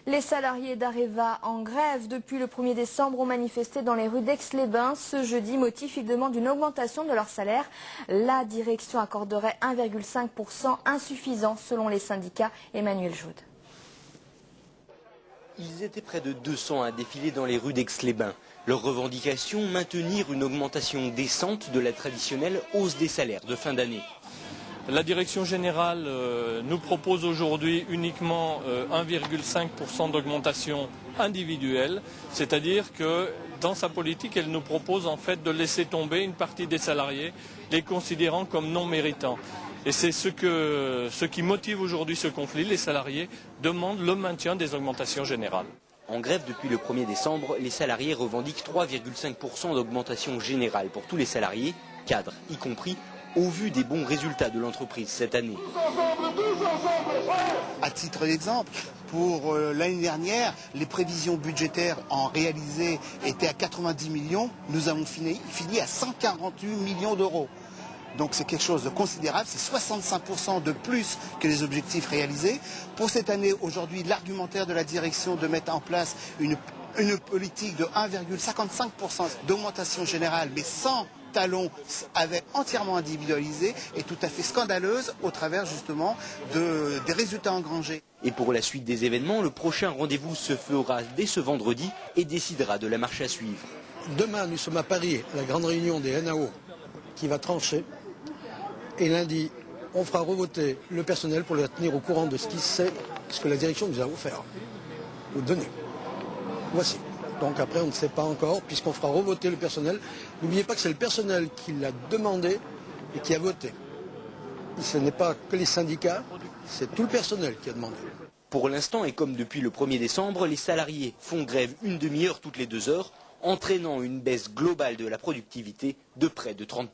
Les salariés d'Areva en grève depuis le 1er décembre ont manifesté dans les rues d'Aix-les-Bains. Ce jeudi, motif, ils demandent une augmentation de leur salaire. La direction accorderait 1,5%, insuffisant selon les syndicats. Emmanuel Joude. Ils étaient près de 200 à défiler dans les rues d'Aix-les-Bains. Leur revendication, maintenir une augmentation décente de la traditionnelle hausse des salaires de fin d'année. La direction générale nous propose aujourd'hui uniquement 1,5% d'augmentation individuelle, c'est-à-dire que dans sa politique, elle nous propose en fait de laisser tomber une partie des salariés, les considérant comme non méritants. Et c'est ce qui motive aujourd'hui ce conflit. Les salariés demandent le maintien des augmentations générales. En grève depuis le 1er décembre, les salariés revendiquent 3,5% d'augmentation générale pour tous les salariés, cadres y compris, au vu des bons résultats de l'entreprise cette année. À titre d'exemple, pour l'année dernière, les prévisions budgétaires en réalisé étaient à 90 millions. Nous avons fini à 148 millions d'euros. Donc c'est quelque chose de considérable, c'est 65% de plus que les objectifs réalisés. Pour cette année, aujourd'hui, l'argumentaire de la direction de mettre en place une politique de 1,55% d'augmentation générale, mais sans talon, avec entièrement individualisé, est tout à fait scandaleuse au travers justement des résultats engrangés. Et pour la suite des événements, le prochain rendez-vous se fera dès ce vendredi et décidera de la marche à suivre. Demain, nous sommes à Paris, à la grande réunion des NAO qui va trancher. Et lundi, on fera revoter le personnel pour le tenir au courant de ce que la direction nous a offert ou donné. Voici. Donc après, on ne sait pas encore, puisqu'on fera revoter le personnel. N'oubliez pas que c'est le personnel qui l'a demandé et qui a voté. Ce n'est pas que les syndicats, c'est tout le personnel qui a demandé. Pour l'instant, et comme depuis le 1er décembre, les salariés font grève une demi-heure toutes les 2 heures, entraînant une baisse globale de la productivité de près de 30%.